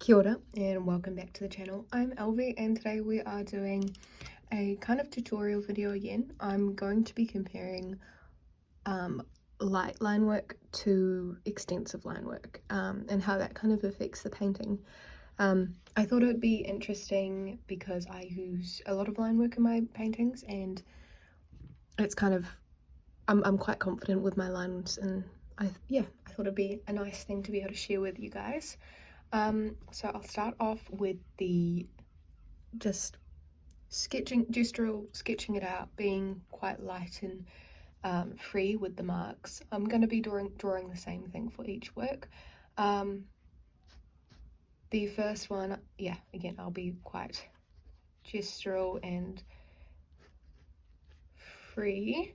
Kia ora and welcome back to the channel. I'm Elvie and today we are doing a kind of tutorial video again. I'm going to be comparing light line work to extensive line work and how that kind of affects the painting. I thought it would be interesting because I use a lot of line work in my paintings and it's kind of, I'm quite confident with my lines, and I thought it'd be a nice thing to be able to share with you guys. So I'll start off with the just gestural sketching it out, being quite light and free with the marks. I'm going to be drawing the same thing for each work. The first one, again, I'll be quite gestural and free,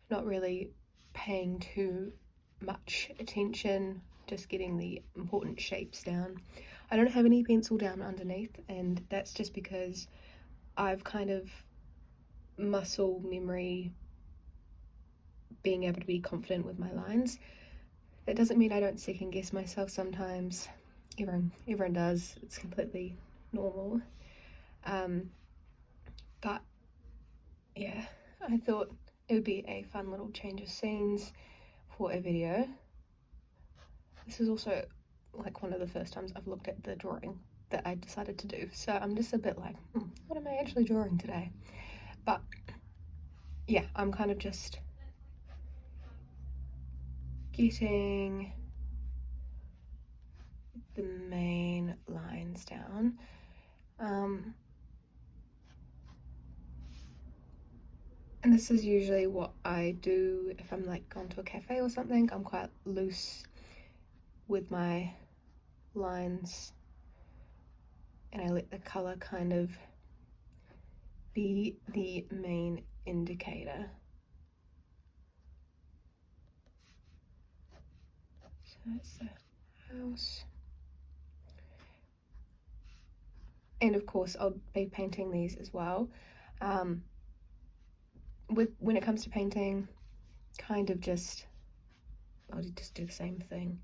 not really paying too much attention, just getting the important shapes down. I don't have any pencil down underneath, and that's just because I've kind of muscle memory being able to be confident with my lines. That doesn't mean I don't second guess myself sometimes. Everyone does. It's completely normal. But yeah, I thought it would be a fun little change of scenes for a video. This is also like one of the first times I've looked at the drawing that I decided to do, so I'm just a bit like, what am I actually drawing today? But yeah, I'm kind of just getting the main lines down. And this is usually what I do if I'm like gone to a cafe or something. I'm quite loose with my lines and I let the colour kind of be the main indicator. So that's the house. And of course I'll be painting these as well. When it comes to painting, kind of I'll just do the same thing.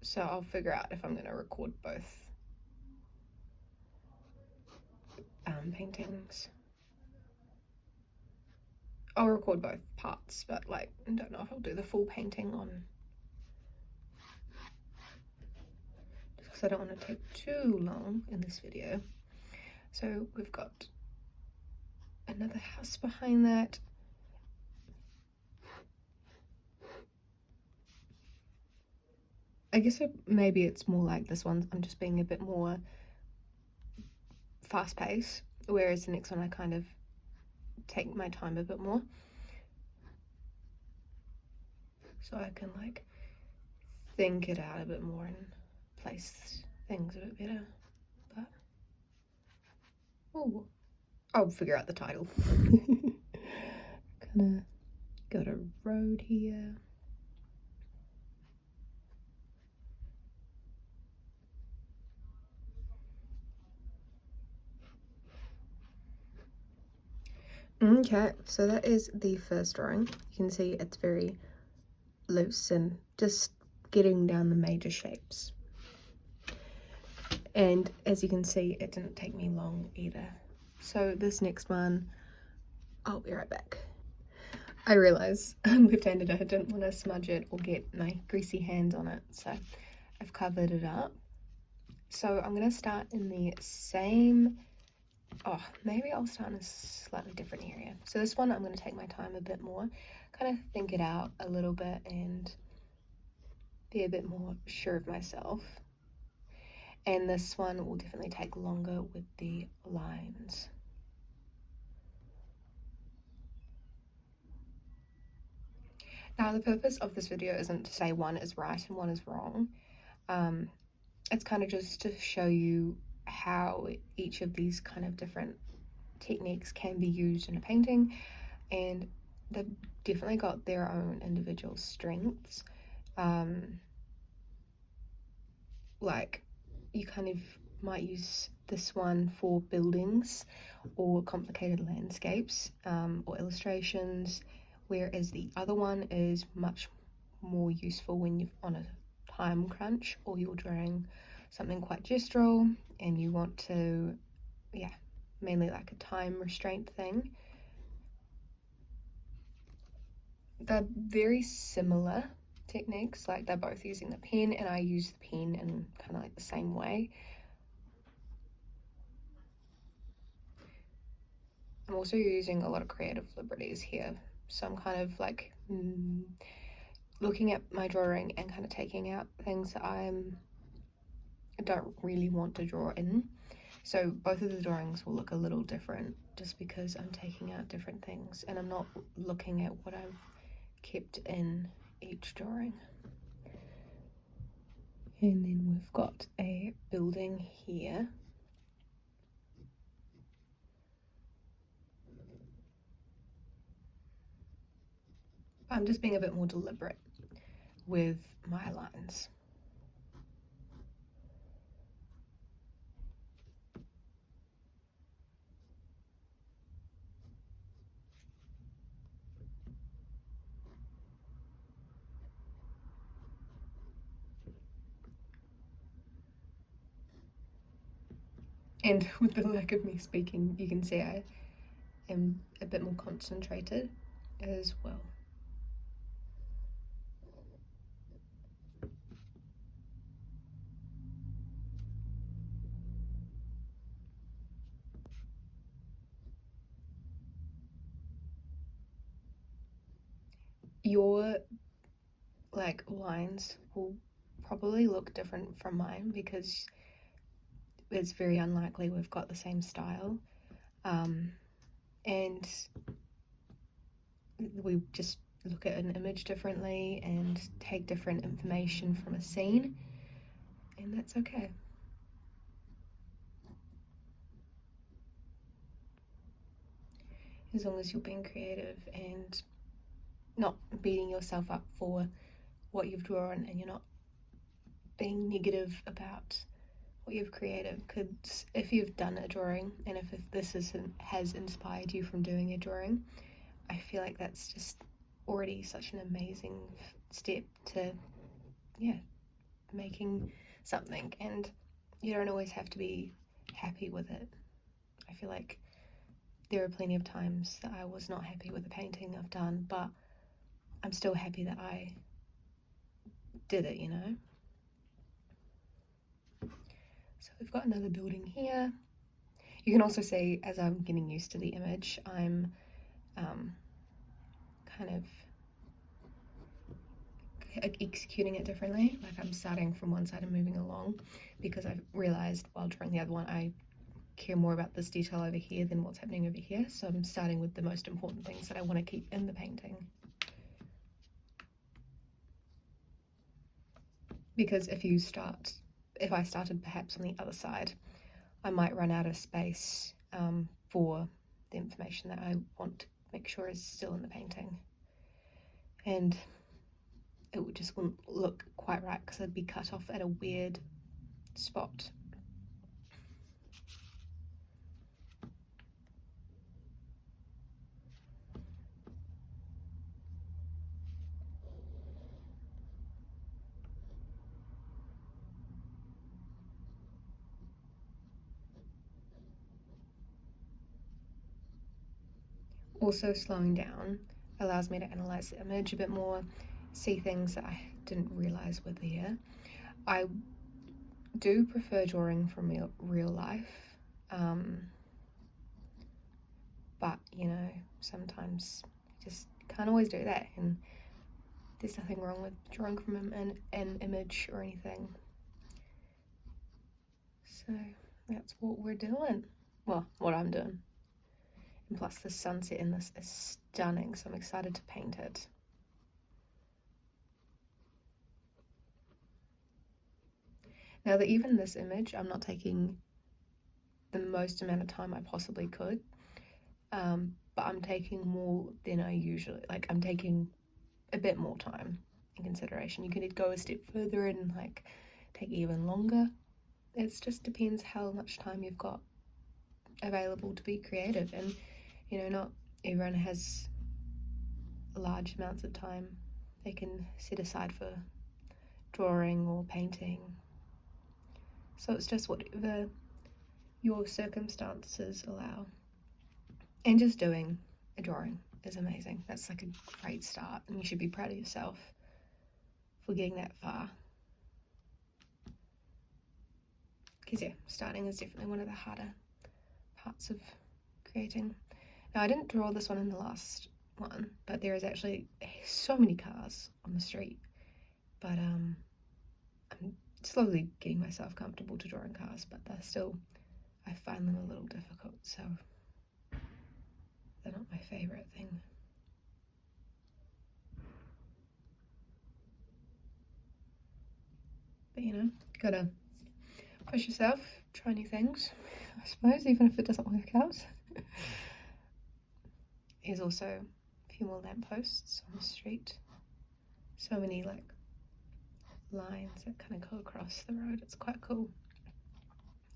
So I'll figure out if I'm going to record both paintings. I'll record both parts, but like I don't know if I'll do the full painting on, just because I don't want to take too long in this video. So we've got another house behind that. I guess maybe it's more like this one, I'm just being a bit more fast paced, whereas the next one I kind of take my time a bit more. So I can like think it out a bit more and place things a bit better. But oh, I'll figure out the title. Kind of got a road here. Okay, so that is the first drawing. You can see it's very loose and just getting down the major shapes. And as you can see, it didn't take me long either. So this next one, I'll be right back. I realise I'm left-handed, I didn't want to smudge it or get my greasy hands on it, so I've covered it up. So I'm going to start in the same, maybe I'll start in a slightly different area. So this one I'm going to take my time a bit more, kind of think it out a little bit and be a bit more sure of myself. And this one will definitely take longer with the lines. Now the purpose of this video isn't to say one is right and one is wrong. It's kind of just to show you how each of these kind of different techniques can be used in a painting, and they've definitely got their own individual strengths. Like you kind of might use this one for buildings or complicated landscapes or illustrations, whereas the other one is much more useful when you're on a time crunch, or you're drawing something quite gestural and you want to, yeah, mainly like a time restraint thing. They're very similar techniques, like they're both using the pen, and I use the pen in kind of like the same way. I'm also using a lot of creative liberties here, so I'm kind of like looking at my drawing and kind of taking out things that I don't really want to draw in. So both of the drawings will look a little different just because I'm taking out different things and I'm not looking at what I've kept in each drawing. And then we've got a building here. I'm just being a bit more deliberate with my lines. And with the lack of me speaking, you can see I am a bit more concentrated as well. Your like lines will probably look different from mine because it's very unlikely we've got the same style, and we just look at an image differently and take different information from a scene, and that's okay. As long as you're being creative and not beating yourself up for what you've drawn, and you're not being negative about what you've created. Because if you've done a drawing and if this has inspired you from doing a drawing, I feel like that's just already such an amazing step to, yeah, making something. And you don't always have to be happy with it. I feel like there are plenty of times that I was not happy with the painting I've done, but I'm still happy that I did it, you know? So we've got another building here. You can also see as I'm getting used to the image, I'm kind of executing it differently. Like I'm starting from one side and moving along, because I've realized while drawing the other one, I care more about this detail over here than what's happening over here. So I'm starting with the most important things that I want to keep in the painting. Because if I started perhaps on the other side, I might run out of space for the information that I want to make sure is still in the painting. And it just wouldn't look quite right because I'd be cut off at a weird spot. Also, slowing down allows me to analyze the image a bit more, see things that I didn't realize were there. I do prefer drawing from real life, but you know, sometimes you just can't always do that, and there's nothing wrong with drawing from an image or anything. So that's what we're doing. Well, what I'm doing. And plus the sunset in this is stunning, so I'm excited to paint it. Now that even this image, I'm not taking the most amount of time I possibly could, but I'm taking more than I usually, like I'm taking a bit more time in consideration. You could go a step further and like take even longer. It just depends how much time you've got available to be creative, and you know, not everyone has large amounts of time they can set aside for drawing or painting. So it's just whatever your circumstances allow. And just doing a drawing is amazing. That's like a great start, and you should be proud of yourself for getting that far. Because yeah, starting is definitely one of the harder parts of creating. Now, I didn't draw this one in the last one, but there is actually so many cars on the street. But I'm slowly getting myself comfortable to drawing cars, but they're still, I find them a little difficult, so they're not my favourite thing. But you know, gotta push yourself, try new things, I suppose, even if it doesn't work out. Here's also a few more lampposts on the street. So many like lines that kind of go across the road. It's quite cool.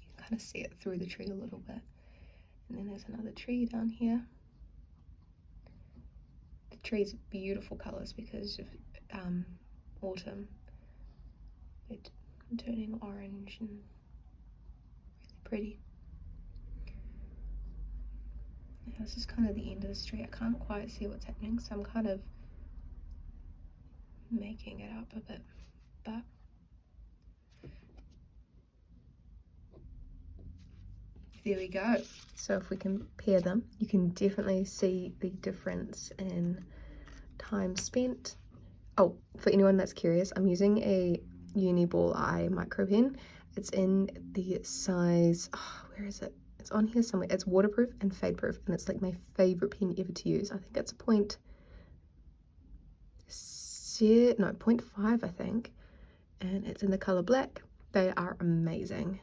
You can kind of see it through the tree a little bit. And then there's another tree down here. The tree's beautiful colours because of autumn. They're turning orange and really pretty. Yeah, this is kind of the end of the street. I can't quite see what's happening, so I'm kind of making it up a bit, but there we go. So if we compare them, you can definitely see the difference in time spent. Oh, for anyone that's curious, I'm using a uni ball eye micro pen. It's in the size, where is it? It's on here somewhere. It's waterproof and fade proof, and it's like my favorite pen ever to use. I think it's a 0.5, I think, and it's in the color black. They are amazing.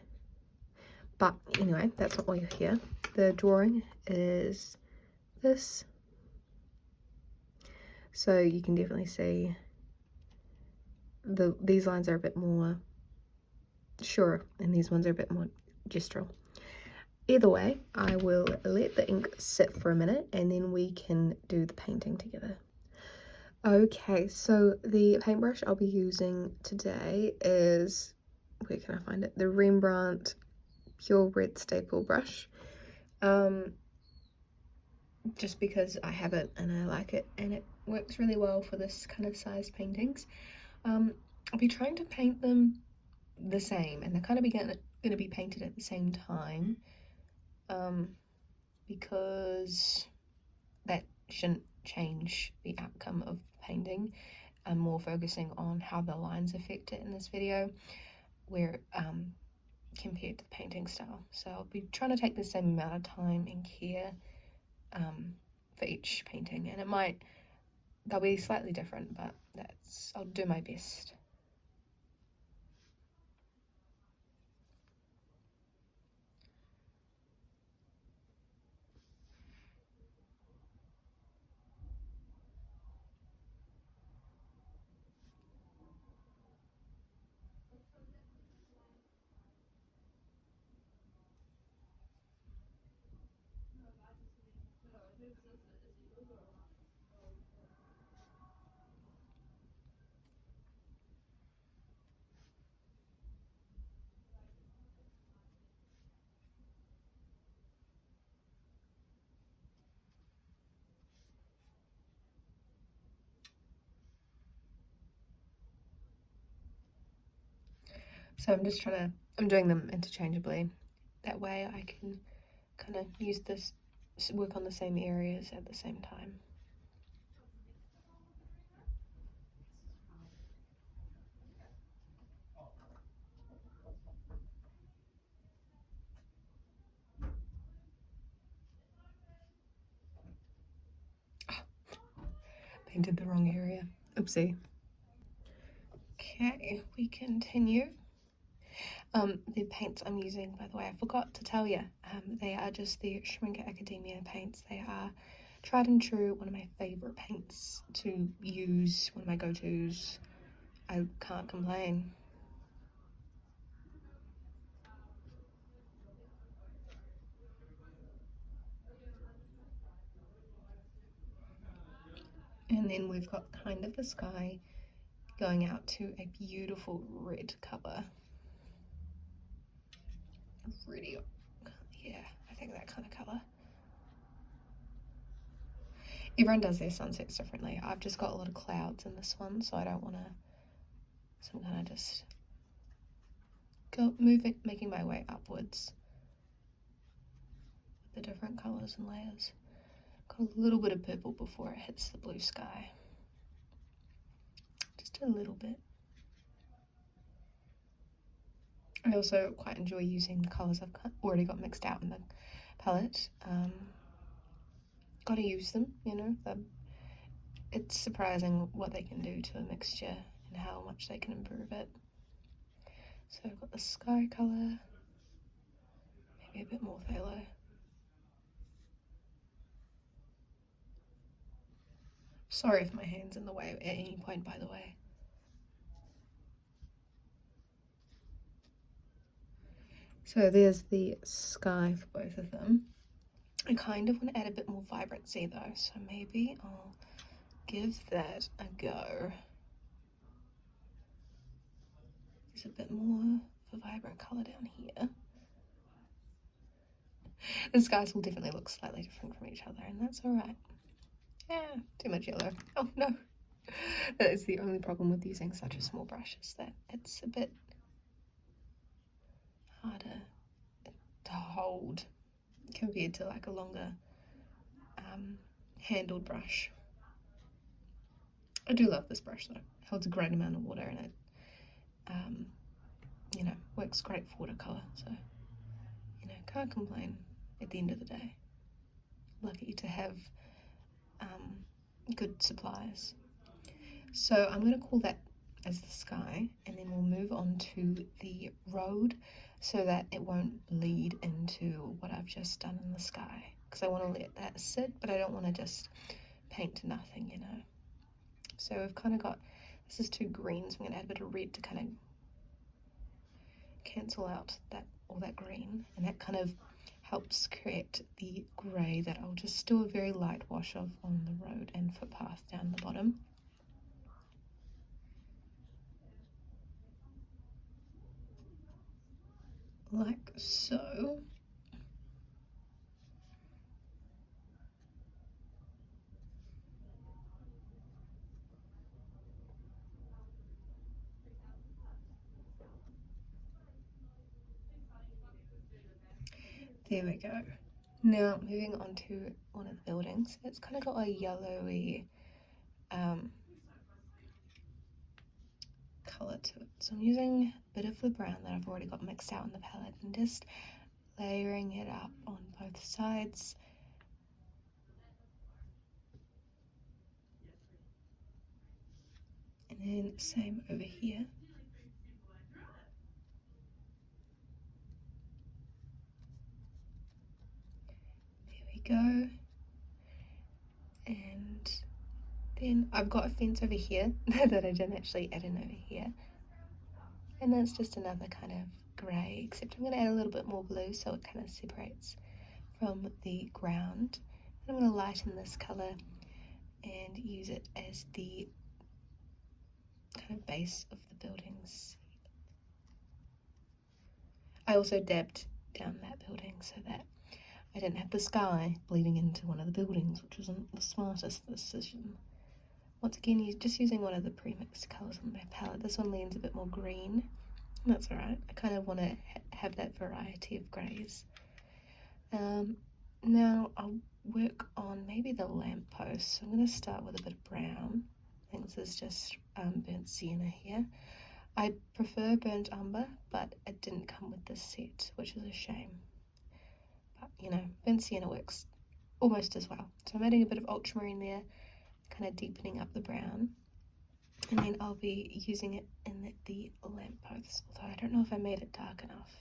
But anyway, that's not why you're here. The drawing is this. So you can definitely see these lines are a bit more sure, and these ones are a bit more gestural. Either way, I will let the ink sit for a minute and then we can do the painting together. Okay, so the paintbrush I'll be using today is, where can I find it? The Rembrandt Pure Red Staple Brush. Just because I have it and I like it, and it works really well for this kind of size paintings. I'll be trying to paint them the same, and they're kind of going to be painted at the same time, because that shouldn't change the outcome of painting. I'm more focusing on how the lines affect it in this video, where compared to the painting style. So I'll be trying to take the same amount of time and care for each painting, and they'll be slightly different, but I'll do my best. So I'm doing them interchangeably. That way I can kind of use this, work on the same areas at the same time. Painted the wrong area. Oopsie. Okay, we continue. The paints I'm using, by the way, I forgot to tell you, they are just the Schminke Academia paints. They are tried and true, one of my favourite paints to use, one of my go-tos. I can't complain. And then we've got kind of the sky going out to a beautiful red colour. Really, yeah, I think that kind of colour. Everyone does their sunsets differently. I've just got a lot of clouds in this one, so I don't want to, so I'm kind of just making my way upwards with the different colours and layers. Got a little bit of purple before it hits the blue sky. Just a little bit. I also quite enjoy using the colours I've already got mixed out in the palette. Gotta use them, you know. It's surprising what they can do to a mixture and how much they can improve it. So I've got the sky colour, maybe a bit more phthalo. Sorry if my hand's in the way at any point, by the way. So there's the sky for both of them. I kind of want to add a bit more vibrancy though, so maybe I'll give that a go. There's a bit more of a vibrant colour down here. The skies will definitely look slightly different from each other, and that's alright. Yeah, too much yellow. Oh no. That is the only problem with using such a small brush, is that it's a bit harder to hold compared to like a longer handled brush. I do love this brush though. It holds a great amount of water in it. You know, works great for watercolour, so you know, can't complain at the end of the day. Lucky to have good supplies. So I'm going to call that as the sky, and then we'll move on to the road so that it won't bleed into what I've just done in the sky, because I want to let that sit, but I don't want to just paint to nothing, you know. So we've kind of got, this is 2 greens, I'm going to add a bit of red to kind of cancel out all that green, and that kind of helps create the grey that I'll just do a very light wash of on the road and footpath down the bottom. Like so. There we go. Now moving on to one of the buildings. It's kind of got a yellowy colour to it. So I'm using a bit of the brown that I've already got mixed out in the palette and just layering it up on both sides. And then same over here. There we go. And then I've got a fence over here that I didn't actually add in over here. And that's just another kind of grey, except I'm going to add a little bit more blue so it kind of separates from the ground. And I'm going to lighten this colour and use it as the kind of base of the buildings. I also dabbed down that building so that I didn't have the sky bleeding into one of the buildings, which wasn't the smartest decision. Once again, just using one of the pre-mixed colours on my palette. This one leans a bit more green. That's alright. I kind of want to have that variety of greys. Now I'll work on maybe the lamppost. So I'm going to start with a bit of brown. I think this is just burnt sienna here. I prefer burnt umber, but it didn't come with this set, which is a shame. But you know, burnt sienna works almost as well. So I'm adding a bit of ultramarine there, kind of deepening up the brown. And then I'll be using it in the lamppost, although I don't know if I made it dark enough.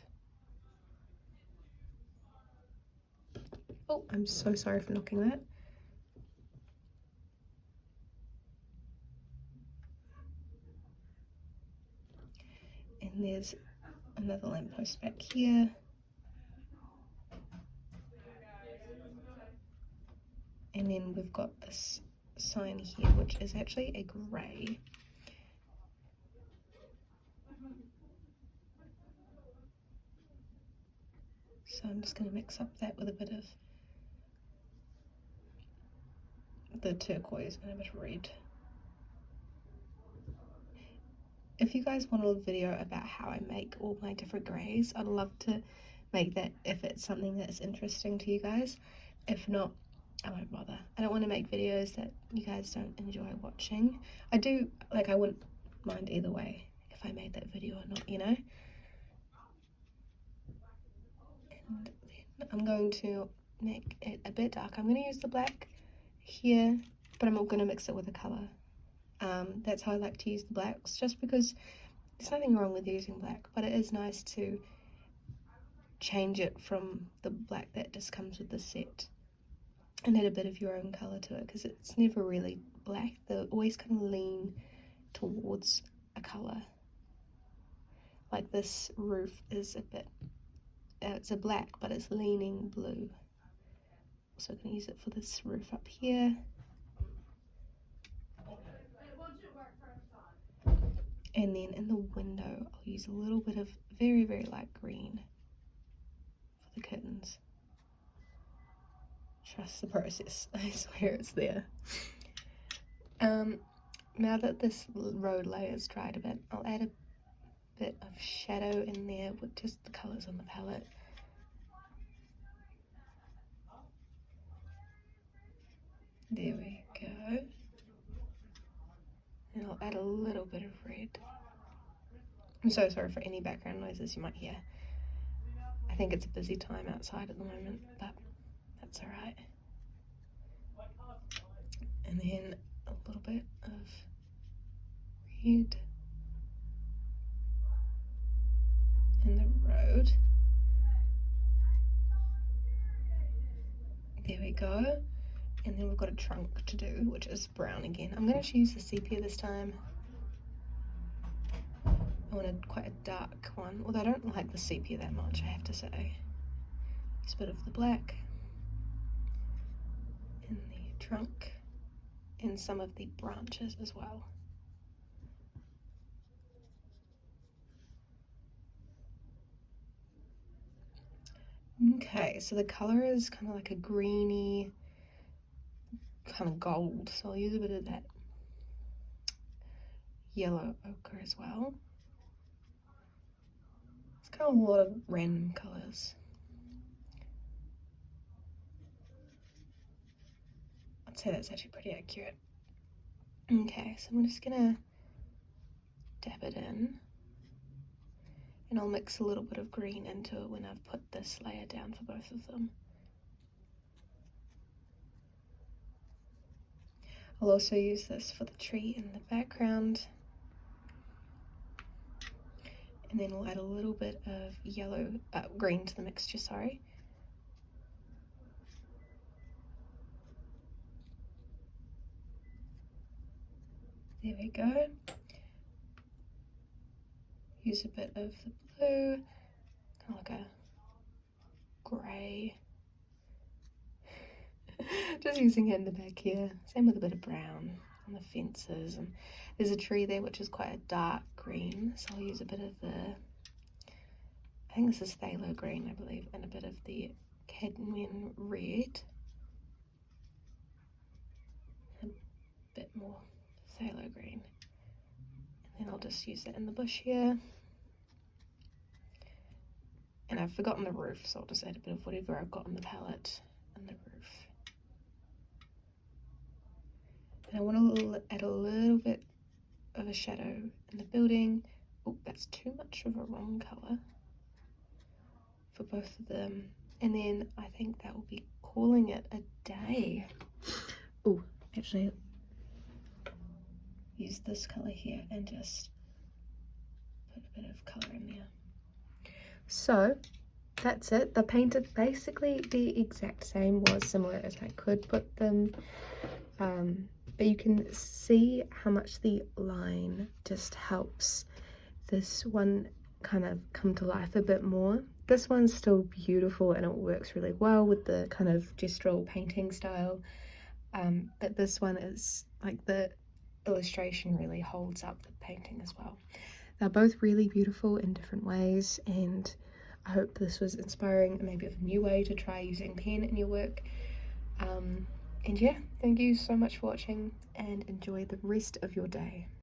Oh, I'm so sorry for knocking that. And there's another lamppost back here. And then we've got this sign here, which is actually a grey. So I'm just going to mix up that with a bit of the turquoise and a bit of red. If you guys want a video about how I make all my different greys, I'd love to make that if it's something that's interesting to you guys. If not, I won't bother. I don't want to make videos that you guys don't enjoy watching. I do, like, I wouldn't mind either way if I made that video or not, you know? And then I'm going to make it a bit dark. I'm going to use the black here, but I'm not going to mix it with a colour. That's how I like to use the blacks, just because there's nothing wrong with using black, but it is nice to change it from the black that just comes with the set and add a bit of your own colour to it, because it's never really black. They always kind of lean towards a colour. Like this roof is a bit, it's a black, but it's leaning blue. So I'm going to use it for this roof up here. And then in the window, I'll use a little bit of very, very light green for the curtains. Trust the process. I swear it's there. Now that this road layer's dried a bit, I'll add a bit of shadow in there with just the colours on the palette. There we go. And I'll add a little bit of red. I'm so sorry for any background noises you might hear. I think it's a busy time outside at the moment, but that's alright. And then a little bit of red in the road. There we go. And then we've got a trunk to do, which is brown again. I'm going to use the sepia this time. I wanted quite a dark one, although I don't like the sepia that much, I have to say. Just a bit of the black in the trunk and some of the branches as well. Okay, so the colour is kind of like a greeny, kind of gold, so I'll use a bit of that yellow ochre as well. It's kind of a lot of random colours. I'd say that's actually pretty accurate. Okay, so I'm just gonna dab it in, and I'll mix a little bit of green into it when I've put this layer down for both of them. I'll also use this for the tree in the background. And then we'll add a little bit of yellow, green to the mixture, sorry. There we go. Use a bit of the blue, kind of like a grey. Just using it in the back here. Same with a bit of brown on the fences. And there's a tree there which is quite a dark green, so I'll use a bit of the, I think this is phthalo green, I believe, and a bit of the cadmium red. A bit more phthalo green. And then I'll just use it in the bush here. And I've forgotten the roof, so I'll just add a bit of whatever I've got on the palette and the roof. And I want to add a little bit of a shadow in the building. Oh, that's too much of a wrong colour for both of them. And then I think that will be calling it a day. Oh, actually, use this colour here and just put a bit of colour in there. So that's it. The painted basically the exact same, was similar as I could put them, but you can see how much the line just helps this one kind of come to life a bit more. This one's still beautiful and it works really well with the kind of gestural painting style, but this one is like the illustration really holds up the painting as well. They're both really beautiful in different ways, and I hope this was inspiring, maybe a new way to try using pen in your work. And yeah, thank you so much for watching and enjoy the rest of your day.